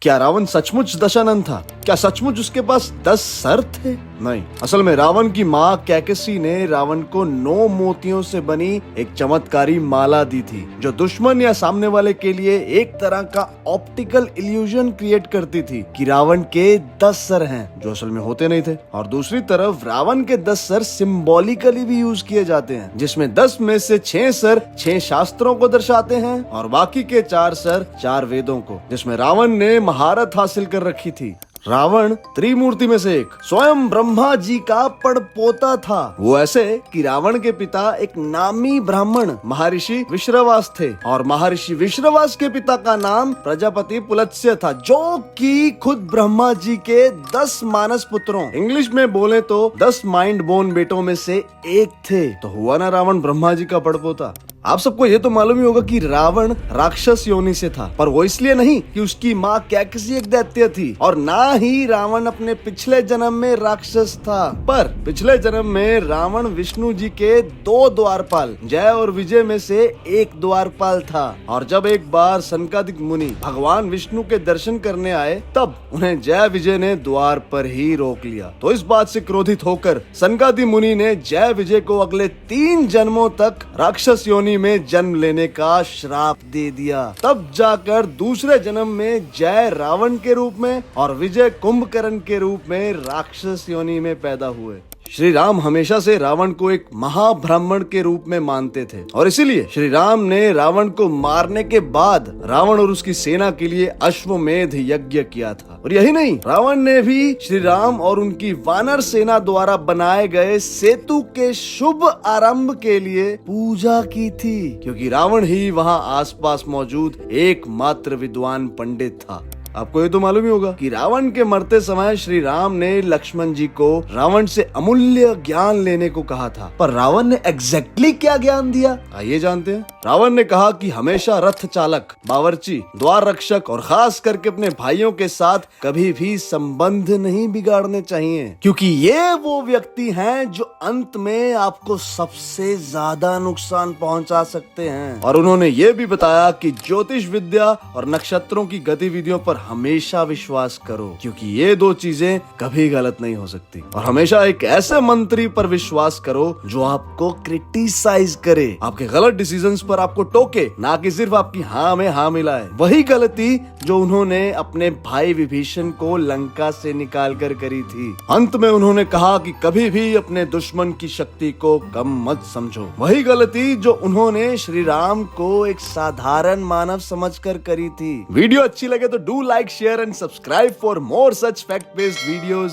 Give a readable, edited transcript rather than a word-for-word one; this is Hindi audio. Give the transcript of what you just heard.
क्या रावण सचमुच दशानन था? क्या सचमुच उसके पास 10 सर थे? नहीं, असल में रावण की माँ कैकसी ने रावण को 9 मोतियों से बनी एक चमत्कारी माला दी थी, जो दुश्मन या सामने वाले के लिए एक तरह का ऑप्टिकल इल्यूजन क्रिएट करती थी कि रावण के 10 सर हैं, जो असल में होते नहीं थे। और दूसरी तरफ रावण के 10 सर सिंबॉलिकली भी यूज किए जाते हैं, जिसमें 10 में से 6 सर 6 शास्त्रों को दर्शाते हैं और बाकी के 4 सर 4 वेदों को, जिसमें रावण ने महारत हासिल कर रखी थी। रावण त्रिमूर्ति में से एक स्वयं ब्रह्मा जी का पड़पोता था। वो ऐसे कि रावण के पिता एक नामी ब्राह्मण महर्षि विश्रवास थे और महर्षि विश्रवास के पिता का नाम प्रजापति पुलत्स्य था, जो कि खुद ब्रह्मा जी के 10 मानस पुत्रों, इंग्लिश में बोले तो 10 माइंड बोन बेटों में से एक थे। तो हुआ ना रावण ब्रह्मा जी का पड़पोता। आप सबको ये तो मालूम ही होगा कि रावण राक्षस योनि से था, पर वो इसलिए नहीं कि उसकी माँ कैकसी एक दैत्य थी, और ना ही रावण अपने पिछले जन्म में राक्षस था, पर पिछले जन्म में रावण विष्णु जी के 2 द्वारपाल जय और विजय में से एक द्वारपाल था। और जब एक बार सनकादिक मुनि भगवान विष्णु के दर्शन करने आए, तब उन्हें जय विजय ने द्वार पर ही रोक लिया। तो इस बात से क्रोधित होकर सनकादि मुनि ने जय विजय को अगले 3 जन्मों तक राक्षस योनि में जन्म लेने का श्राप दे दिया। तब जाकर दूसरे जन्म में जय रावण के रूप में और विजय कुंभकर्ण के रूप में राक्षस योनि में पैदा हुए। श्री राम हमेशा से रावण को एक महाब्राह्मण के रूप में मानते थे, और इसीलिए श्री राम ने रावण को मारने के बाद रावण और उसकी सेना के लिए अश्वमेध यज्ञ किया था। और यही नहीं, रावण ने भी श्री राम और उनकी वानर सेना द्वारा बनाए गए सेतु के शुभ आरंभ के लिए पूजा की थी, क्योंकि रावण ही वहाँ आसपास मौजूद एकमात्र विद्वान पंडित था। आपको ये तो मालूम ही होगा कि रावण के मरते समय श्री राम ने लक्ष्मण जी को रावण से अमूल्य ज्ञान लेने को कहा था, पर रावण ने एग्जैक्टली क्या ज्ञान दिया, आइए जानते हैं। रावण ने कहा कि हमेशा रथ चालक, बावर्ची, द्वार रक्षक और खास करके अपने भाइयों के साथ कभी भी संबंध नहीं बिगाड़ने चाहिए, क्योंकि ये वो व्यक्ति हैं जो अंत में आपको सबसे ज्यादा नुकसान पहुंचा सकते हैं। और उन्होंने ये भी बताया कि ज्योतिष विद्या और नक्षत्रों की गतिविधियों पर हमेशा विश्वास करो, क्योंकि ये 2 चीजें कभी गलत नहीं हो सकती। और हमेशा एक ऐसे मंत्री पर विश्वास करो जो आपको क्रिटिसाइज करे, आपके गलत डिसीजंस पर आपको टोके, ना कि सिर्फ आपकी हाँ में हाँ मिलाए। वही गलती जो उन्होंने अपने भाई विभीषण को लंका से निकाल कर करी थी। अंत में उन्होंने कहा कि कभी भी अपने दुश्मन की शक्ति को कम मत समझो। वही गलती जो उन्होंने श्री राम को एक साधारण मानव समझकर करी थी। वीडियो अच्छी लगे तो do like, share and subscribe for more such fact-based videos.